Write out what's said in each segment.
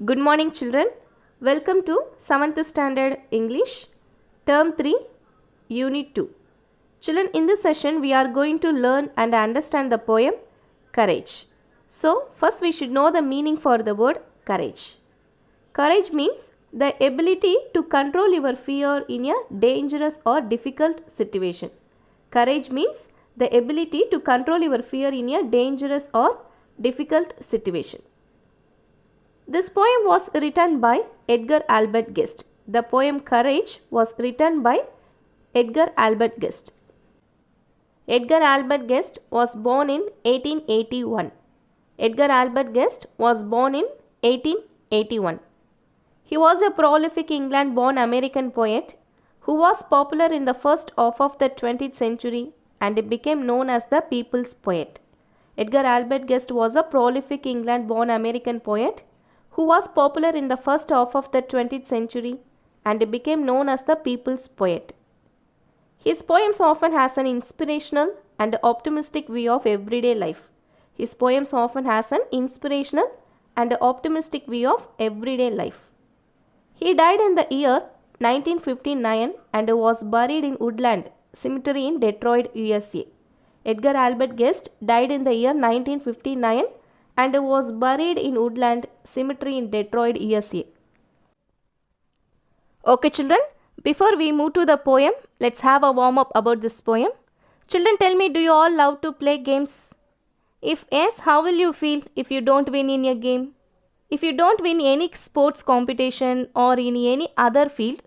Good morning, children. Welcome to 7th Standard English, Term 3, Unit 2. Children, in this session, we are going to learn and understand the poem Courage. So, first we should know the meaning for the word courage. Courage means the ability to control your fear in a dangerous or difficult situation. Courage means the ability to control your fear in a dangerous or difficult situation. This poem was written by Edgar Albert Guest. The poem Courage was written by Edgar Albert Guest. Edgar Albert Guest was born in 1881. Edgar Albert Guest was born in 1881. He was a prolific England-born American poet who was popular in the first half of the 20th century and became known as the People's Poet. Edgar Albert Guest was a prolific England-born American poet who was popular in the first half of the 20th century and became known as the People's Poet. His poems often has an inspirational and optimistic view of everyday life. His poems often has an inspirational and optimistic view of everyday life. He died in the year 1959 and was buried in Woodland Cemetery in Detroit, USA. Edgar Albert Guest died in the year 1959 and was buried in Woodland Cemetery in Detroit, USA. Okay, children, before we move to the poem, let's have a warm-up about this poem. Children, tell me, do you all love to play games? If yes, how will you feel if you don't win in a game? If you don't win any sports competition or in any other field,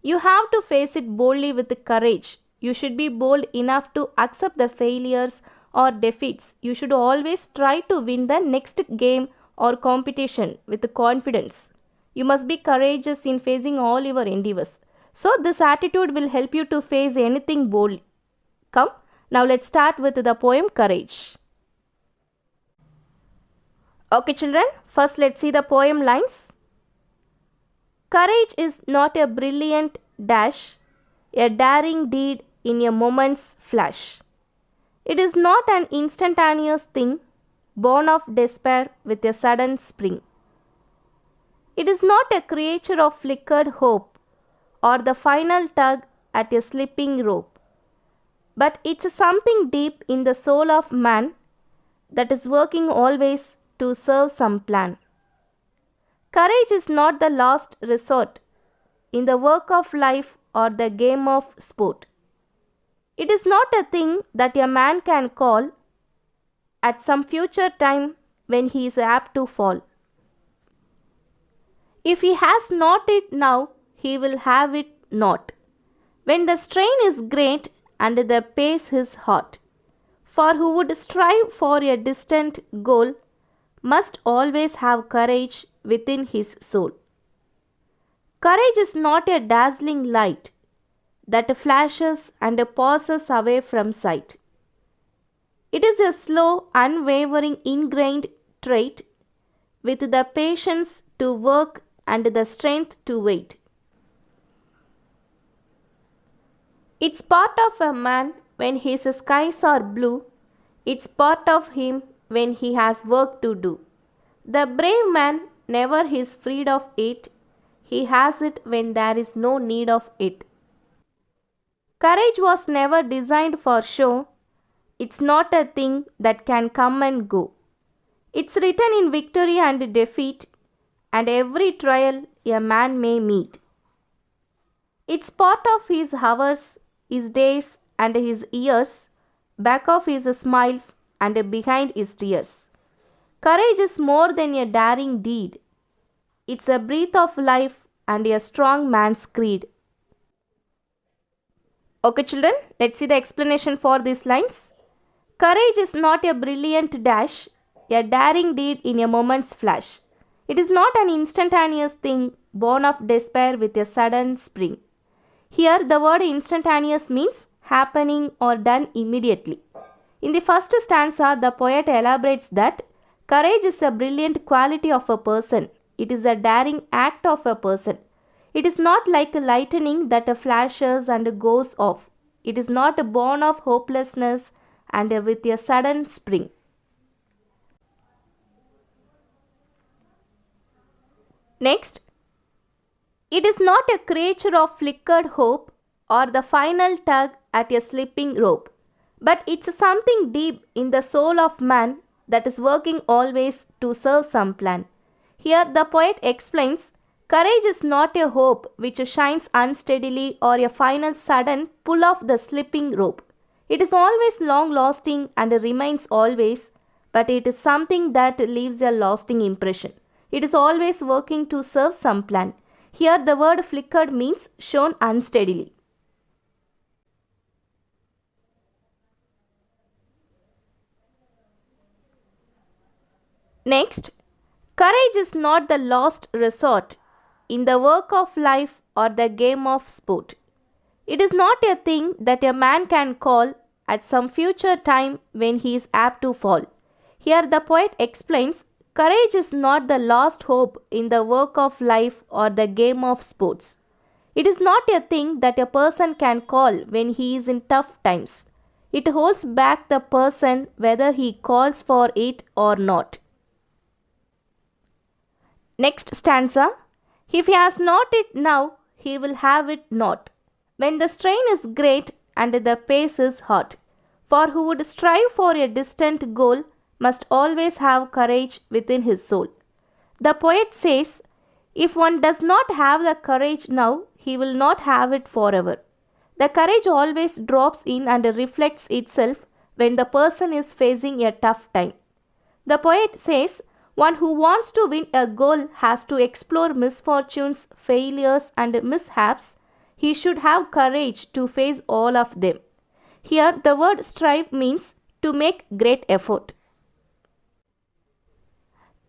you have to face it boldly with courage. You should be bold enough to accept the failures or defeats. You should always try to win the next game or competition with confidence. You must be courageous in facing all your endeavors. So this attitude will help you to face anything boldly. Come, now let's start with the poem Courage. Okay, children, first let's see the poem lines. Courage is not a brilliant dash, a daring deed in a moment's flash. It is not an instantaneous thing, born of despair with a sudden spring. It is not a creature of flickered hope or the final tug at a slipping rope, but it's something deep in the soul of man that is working always to serve some plan. Courage is not the last resort in the work of life or the game of sport. It is not a thing that a man can call at some future time when he is apt to fall. If he has not it now, he will have it not, when the strain is great and the pace is hot. For who would strive for a distant goal must always have courage within his soul. Courage is not a dazzling light that flashes and passes away from sight. It is a slow, unwavering, ingrained trait with the patience to work and the strength to wait. It's part of a man when his skies are blue. It's part of him when he has work to do. The brave man never is freed of it. He has it when there is no need of it. Courage was never designed for show. It's not a thing that can come and go. It's written in victory and defeat, and every trial a man may meet. It's part of his hours, his days, and his years, back of his smiles and behind his tears. Courage is more than a daring deed. It's a breath of life and a strong man's creed. Okay, children, let's see the explanation for these lines. Courage is not a brilliant dash, a daring deed in a moment's flash. It is not an instantaneous thing, born of despair with a sudden spring. Here, the word instantaneous means happening or done immediately. In the first stanza, the poet elaborates that courage is a brilliant quality of a person. It is a daring act of a person. It is not like lightning that flashes and goes off. It is not born of hopelessness and with a sudden spring. Next, it is not a creature of flickered hope or the final tug at a slipping rope, but it's something deep in the soul of man that is working always to serve some plan. Here the poet explains, courage is not a hope which shines unsteadily or a final sudden pull off the slipping rope. It is always long lasting and remains always, but it is something that leaves a lasting impression. It is always working to serve some plan. Here the word flickered means shone unsteadily. Next, courage is not the last resort in the work of life or the game of sport. It is not a thing that a man can call at some future time when he is apt to fall. Here the poet explains, courage is not the last hope in the work of life or the game of sports. It is not a thing that a person can call when he is in tough times. It holds back the person whether he calls for it or not. Next stanza, if he has not it now, he will have it not. When the strain is great and the pace is hot. For who would strive for a distant goal must always have courage within his soul. The poet says, if one does not have the courage now, he will not have it forever. The courage always drops in and reflects itself when the person is facing a tough time. The poet says, one who wants to win a goal has to explore misfortunes, failures, and mishaps. He should have courage to face all of them. Here, the word strive means to make great effort.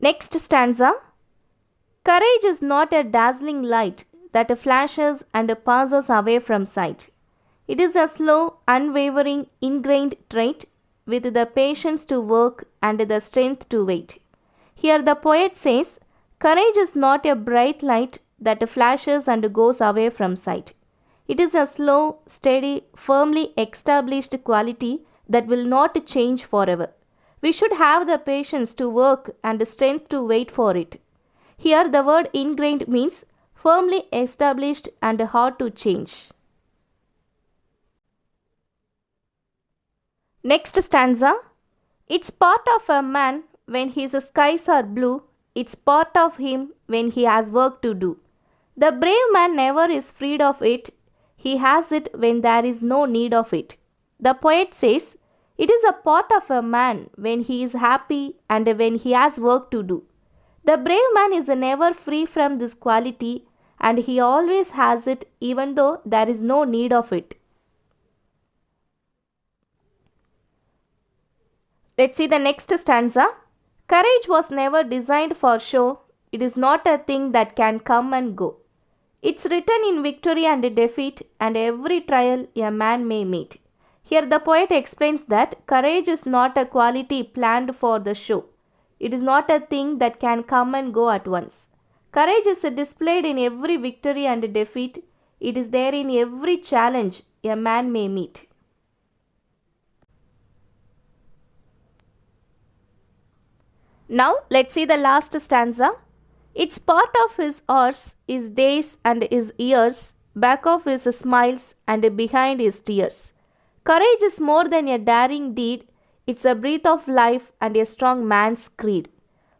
Next stanza. Courage is not a dazzling light that flashes and passes away from sight. It is a slow, unwavering, ingrained trait with the patience to work and the strength to wait. Here the poet says, courage is not a bright light that flashes and goes away from sight. It is a slow, steady, firmly established quality that will not change forever. We should have the patience to work and strength to wait for it. Here the word ingrained means firmly established and hard to change. Next stanza. It's part of a man when his skies are blue, it's part of him when he has work to do. The brave man never is freed of it, he has it when there is no need of it. The poet says, it is a part of a man when he is happy and when he has work to do. The brave man is never free from this quality and he always has it even though there is no need of it. Let's see the next stanza. Courage was never designed for show. It is not a thing that can come and go. It's written in victory and defeat and every trial a man may meet. Here the poet explains that courage is not a quality planned for the show. It is not a thing that can come and go at once. Courage is displayed in every victory and defeat. It is there in every challenge a man may meet. Now let's see the last stanza. It's part of his hours, his days and his years, back of his smiles and behind his tears. Courage is more than a daring deed, it's a breath of life and a strong man's creed.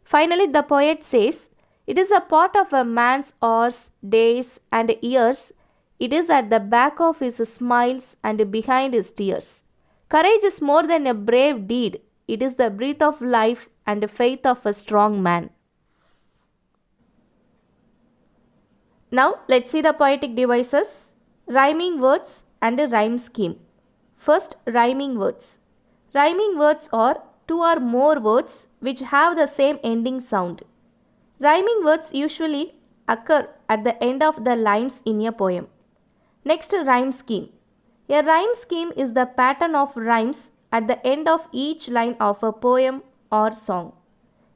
Finally the poet says, it is a part of a man's hours, days and years, it is at the back of his smiles and behind his tears. Courage is more than a brave deed, it is the breath of life and the faith of a strong man. Now let's see the poetic devices, rhyming words and a rhyme scheme. First, rhyming words. Rhyming words are two or more words which have the same ending sound. Rhyming words usually occur at the end of the lines in a poem. Next, rhyme scheme. A rhyme scheme is the pattern of rhymes at the end of each line of a poem or song.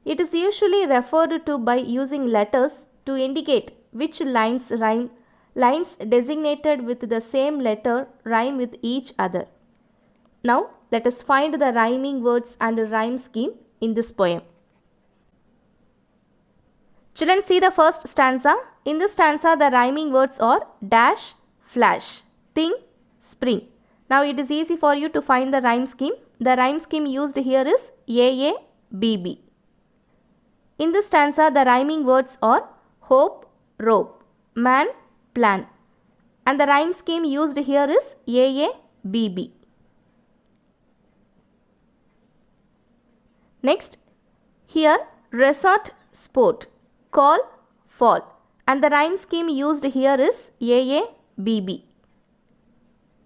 It is usually referred to by using letters to indicate which lines rhyme. Lines designated with the same letter rhyme with each other. Now let us find the rhyming words and rhyme scheme in this poem. Children, see the first stanza. In this stanza, the rhyming words are dash, flash, thing, spring. Now it is easy for you to find the rhyme scheme. The rhyme scheme used here is AA, BB. In this stanza, the rhyming words are hope, rope, man, plan. And the rhyme scheme used here is AA, BB. Next, here resort, sport, call, fall. And the rhyme scheme used here is AA, BB.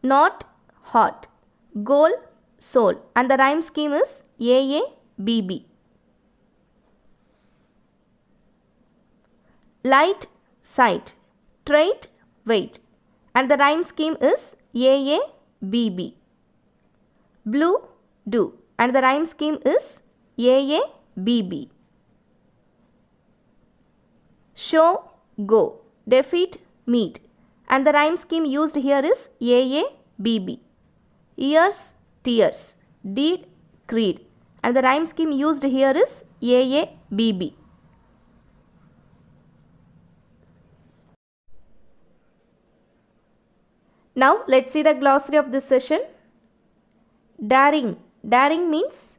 Not, hot, goal, soul. And the rhyme scheme is AA, BB. Light, sight, trait, weight. And the rhyme scheme is AA, BB. Blue, do. And the rhyme scheme is AA, BB. Show, go. Defeat, meet. And the rhyme scheme used here is AA, BB. Ears, tears. Deed, creed. And the rhyme scheme used here is AA, BB. Now let's see the glossary of this session. Daring. Daring means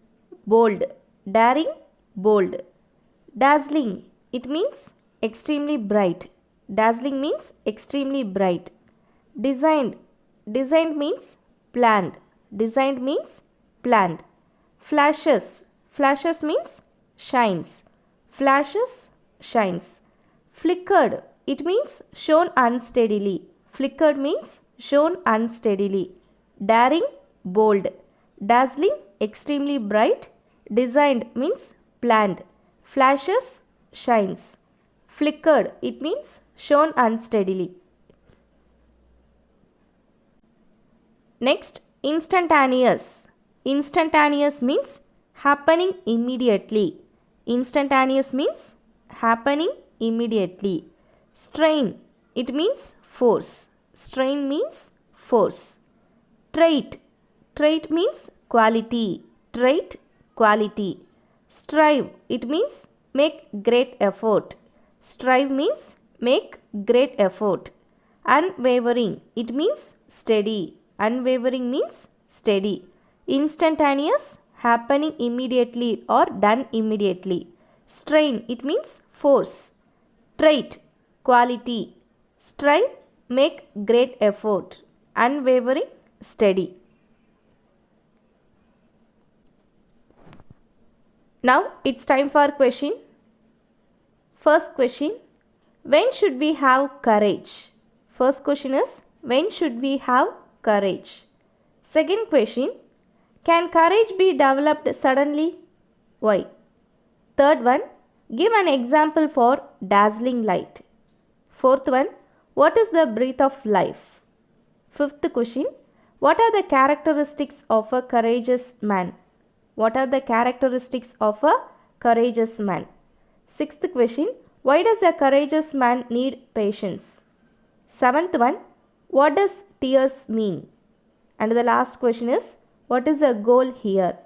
bold. Daring, bold. Dazzling. It means extremely bright. Dazzling means extremely bright. Designed. Designed means planned. Designed means planned. Flashes. Flashes means shines. Flashes, shines. Flickered. It means shone unsteadily. Flickered means shone unsteadily. Daring, bold. Dazzling, extremely bright. Designed means planned. Flashes, shines. Flickered, it means shone unsteadily. Next, instantaneous. Instantaneous means happening immediately. Instantaneous means happening immediately. Strain, it means force. Strain means force. Trait. Trait means quality. Trait, quality. Strive, it means make great effort. Strive means make great effort. Unwavering, it means steady. Unwavering means steady. Instantaneous, happening immediately or done immediately. Strain, it means force. Trait, quality. Strive, make great effort. Unwavering, steady. Now it's time for question. First question, when should we have courage? First question is, when should we have courage? Second question, can courage be developed suddenly? Why? Third one, give an example for dazzling light. Fourth one, what is the breath of life? Fifth question, what are the characteristics of a courageous man? What are the characteristics of a courageous man? Sixth question, why does a courageous man need patience? Seventh one, what does tears mean? And the last question is, what is the goal here?